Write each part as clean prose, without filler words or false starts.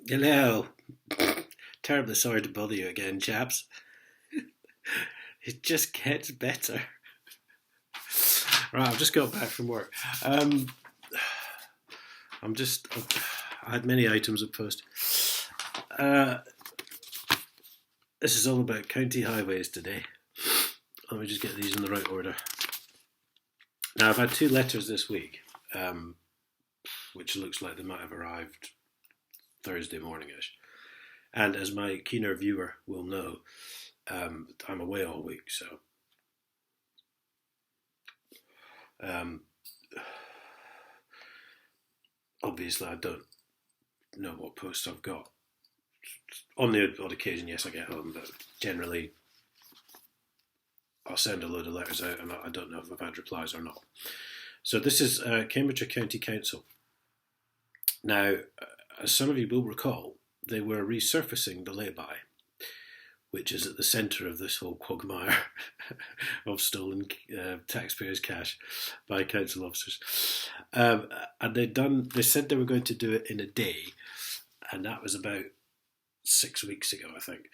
Hello. Terribly sorry to bother you again, chaps. It just gets better. Right, I've just got back from work. Um, I'm just. I had many items of post. Uh, this is all about county highways today. Let me just get these in the right order. Now, I've had two letters this week, which looks like they might have arrived Thursday morningish. And as my keener viewer will know, I'm away all week, so um, obviously I don't know what posts I've got. On the odd occasion, yes, I get home, but generally I'll send a load of letters out and I don't know if I've had replies or not. So this is Cambridgeshire County Council. Now, as some of you will recall, they were resurfacing the lay-by, which is at the centre of this whole quagmire of stolen taxpayers' cash by council officers. And they said they were going to do it in a day, and that was about 6 weeks ago, I think.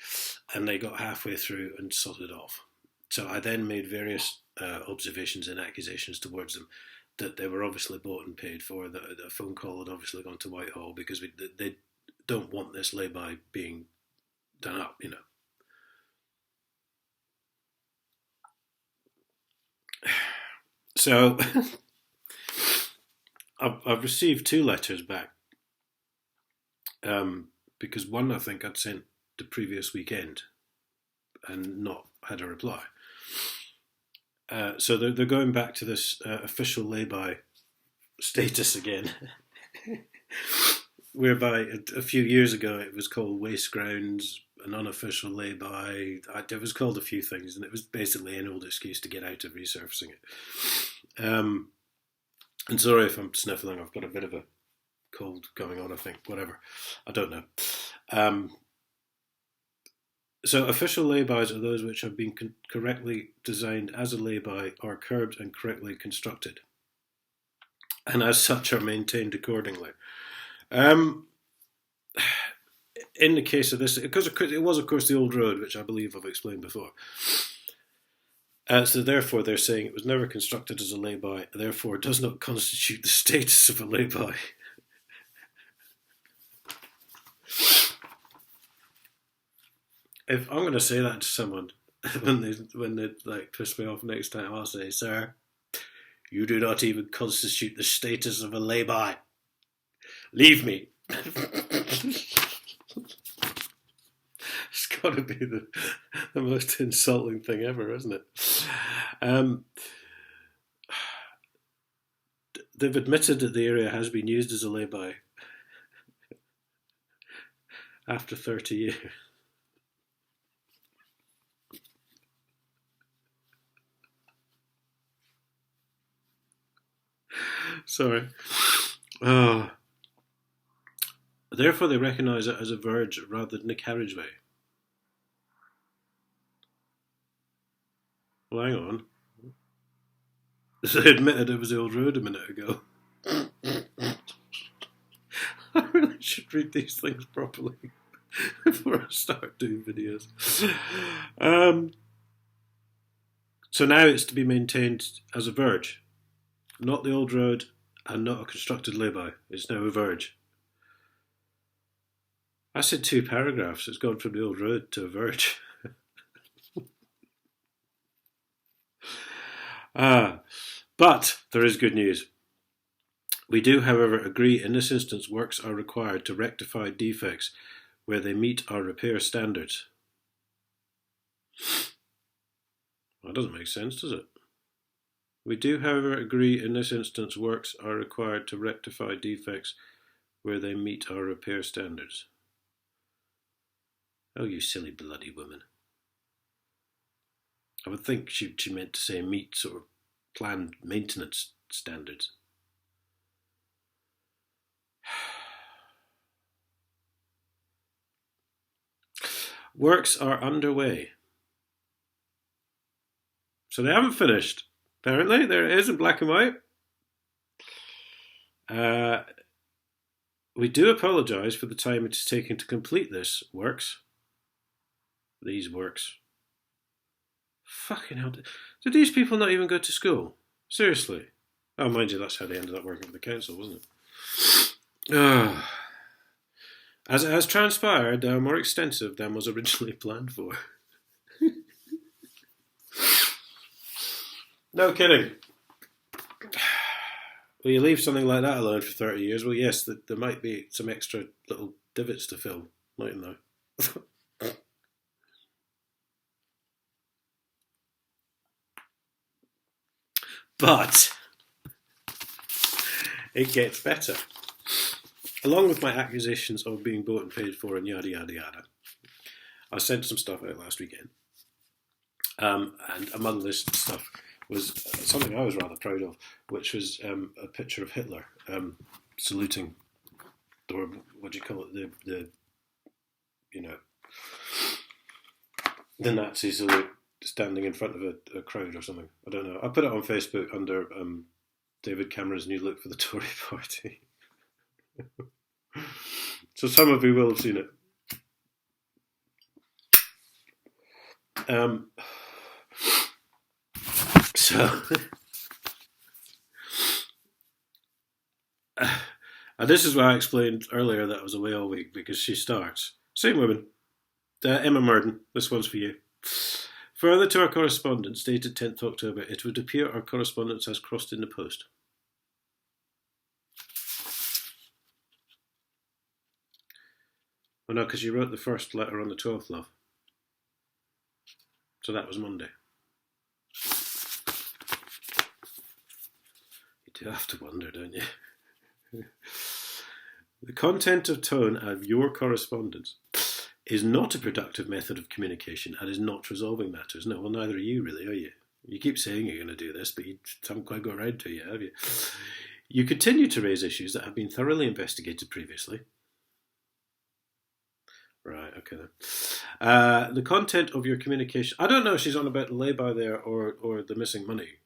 And they got halfway through and sodded off. So I then made various observations and accusations towards them that they were obviously bought and paid for, that a phone call had obviously gone to Whitehall because they don't want this lay-by being done up, you know. So I've received two letters back because one I think I'd sent the previous weekend and not had a reply. So they're going back to this official lay-by status again, whereby a few years ago it was called Waste Grounds, an unofficial lay-by. It was called a few things, and it was basically an old excuse to get out of resurfacing it. And sorry if I'm sniffling, I've got a bit of a cold going on, I think, whatever. I don't know. So official lay-bys are those which have been correctly designed as a lay-by, are curbed and correctly constructed, and as such are maintained accordingly. In the case of this, because it was of course the old road, which I believe I've explained before. So therefore they're saying it was never constructed as a lay-by, therefore does not constitute the status of a lay-by. If I'm going to say that to someone when they like twist me off next time, I'll say, "Sir, you do not even constitute the status of a lay-by. Leave me." It's got to be the most insulting thing ever, isn't it? They've admitted that the area has been used as a lay-by after 30 years. Sorry. Oh. Therefore, they recognise it as a verge rather than a carriageway. Well, hang on. They admitted it was the old road a minute ago. I really should read these things properly before I start doing videos. So now it's to be maintained as a verge, not the old road and not a constructed lay-by. It's now a verge. I said 2 paragraphs. It's gone from the old road to a verge. But there is good news. We do, however, agree in this instance works are required to rectify defects where they meet our repair standards. Well, that doesn't make sense, does it? We do, however, agree in this instance works are required to rectify defects where they meet our repair standards. Oh, you silly bloody woman. I would think she meant to say meet sort of planned maintenance standards. Works are underway. So they haven't finished. Apparently, there it is in black and white. We do apologise for the time it is taking to complete this works. These works. Fucking hell. Did these people not even go to school? Seriously? Oh, mind you, that's how they ended up working for the council, wasn't it? As it has transpired, they are more extensive than was originally planned for. No kidding. Well, you leave something like that alone for 30 years, well, yes, there might be some extra little divots to fill, mightn't there? But it gets better. Along with my accusations of being bought and paid for and yada yada yada, I sent some stuff out last weekend. And among this stuff was something I was rather proud of, which was a picture of Hitler saluting, or what do you call it, the Nazi salute, standing in front of a crowd or something. I don't know. I put it on Facebook under David Cameron's new look for the Tory party. So some of you will have seen it. And this is why I explained earlier that I was away all week, because she starts. Same woman. Emma Murden, this one's for you. Further to our correspondence, dated 10th October, it would appear our correspondence has crossed in the post. Oh no, because you wrote the first letter on the 12th, love. So that was Monday. You do have to wonder, don't you? The content of tone of your correspondence is not a productive method of communication and is not resolving matters. No, well, neither are you, really, are you? You keep saying you're going to do this, but you haven't quite got around to it yet, have you? You continue to raise issues that have been thoroughly investigated previously. Right, okay then. The content of your communication... I don't know if she's on about the lay-by there or the missing money.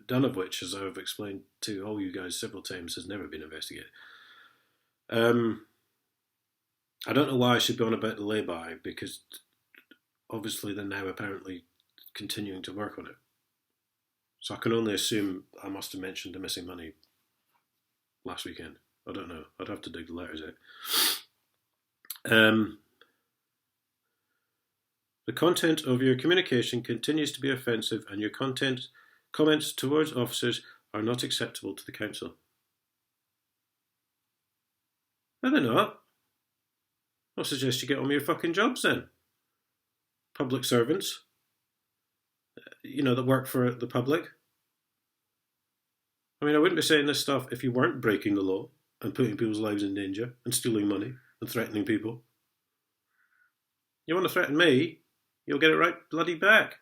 None of which, as I've explained to all you guys several times, has never been investigated. I don't know why I should be on about the lay-by, because obviously they're now apparently continuing to work on it. So I can only assume I must have mentioned the missing money last weekend. I don't know. I'd have to dig the letters out. The content of your communication continues to be offensive, and your comments towards officers are not acceptable to the council. No, they're not. I'll suggest you get on with your fucking jobs then. Public servants, that work for the public. I mean, I wouldn't be saying this stuff if you weren't breaking the law and putting people's lives in danger and stealing money and threatening people. You want to threaten me, you'll get it right bloody back.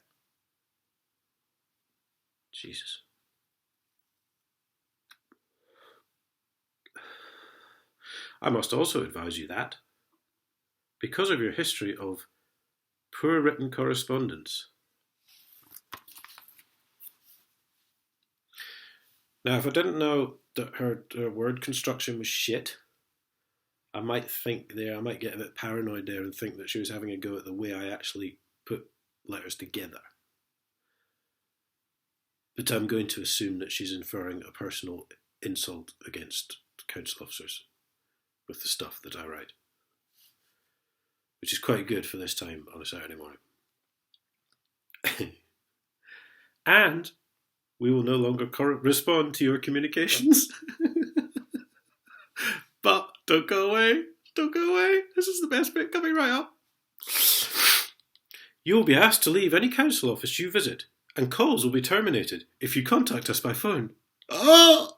Jesus. I must also advise you that, because of your history of poor written correspondence. Now, if I didn't know that her word construction was shit, I might get a bit paranoid there and think that she was having a go at the way I actually put letters together. But I'm going to assume that she's inferring a personal insult against council officers with the stuff that I write, which is quite good for this time on a Saturday morning. And we will no longer respond to your communications. But don't go away. Don't go away. This is the best bit coming right up. You will be asked to leave any council office you visit, and calls will be terminated if you contact us by phone. Oh!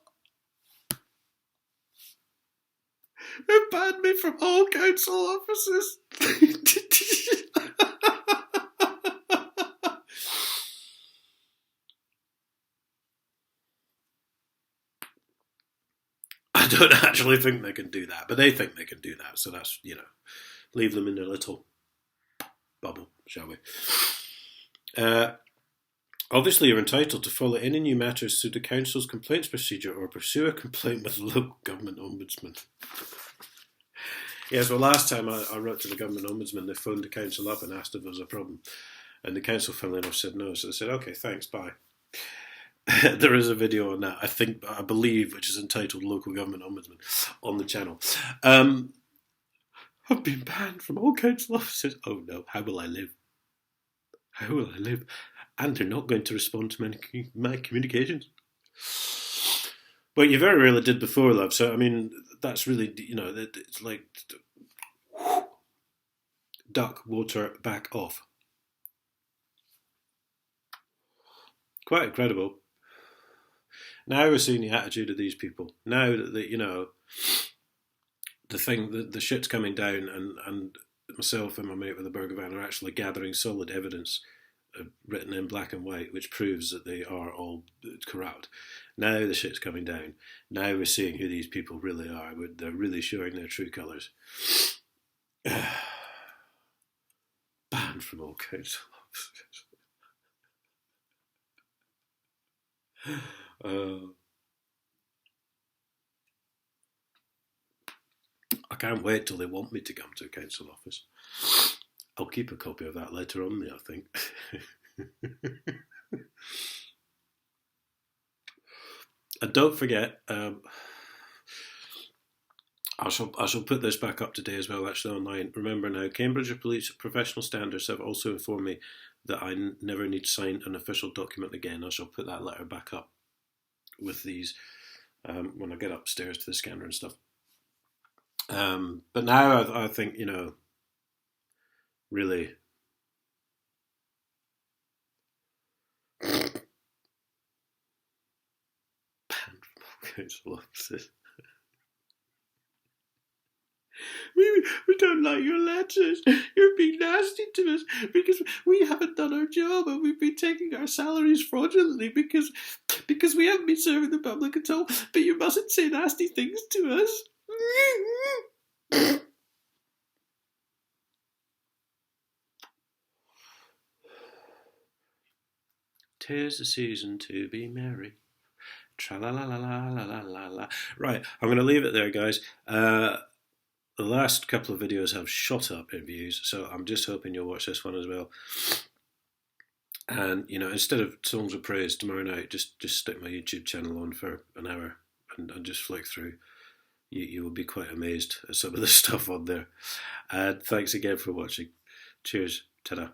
They banned me from all council offices. I don't actually think they can do that, but they think they can do that, so that's, leave them in their little bubble, shall we? Obviously, you're entitled to follow any new matters through the council's complaints procedure or pursue a complaint with the local government ombudsman. Yes, well, last time I wrote to the government ombudsman, they phoned the council up and asked if there was a problem. And the council, funnily enough, said no. So they said, okay, thanks, bye. There is a video on that, I believe, which is entitled Local Government Ombudsman on the channel. I've been banned from all council offices. Oh no, how will I live? How will I live? And they're not going to respond to my communications. Well, you very rarely did before, love. So, I mean, that's really, it's like duck, water, back off. Quite incredible. Now we're seeing the attitude of these people. Now that the shit's coming down, and myself and my mate with the Burger Van are actually gathering solid evidence written in black and white, which proves that they are all corrupt. Now the shit's coming down. Now we're seeing who these people really are. They're really showing their true colours. Banned from all council offices. I can't wait till they want me to come to a council office. I'll keep a copy of that letter on me, I think. And don't forget, I shall put this back up today as well, actually, online. Remember now, Cambridge Police Professional Standards have also informed me that I never need to sign an official document again. I shall put that letter back up with these when I get upstairs to the scanner and stuff. But now I think, really, banned from all council offices. We don't like your letters. You're being nasty to us because we haven't done our job and we've been taking our salaries fraudulently because we haven't been serving the public at all. But you mustn't say nasty things to us. 'Tis the season to be merry. Tra-la-la-la-la-la-la-la. Right, I'm going to leave it there, guys. The last couple of videos have shot up in views, so I'm just hoping you'll watch this one as well. And, instead of songs of praise tomorrow night, just stick my YouTube channel on for an hour and just flick through. You will be quite amazed at some of the stuff on there. And thanks again for watching. Cheers. Ta-da.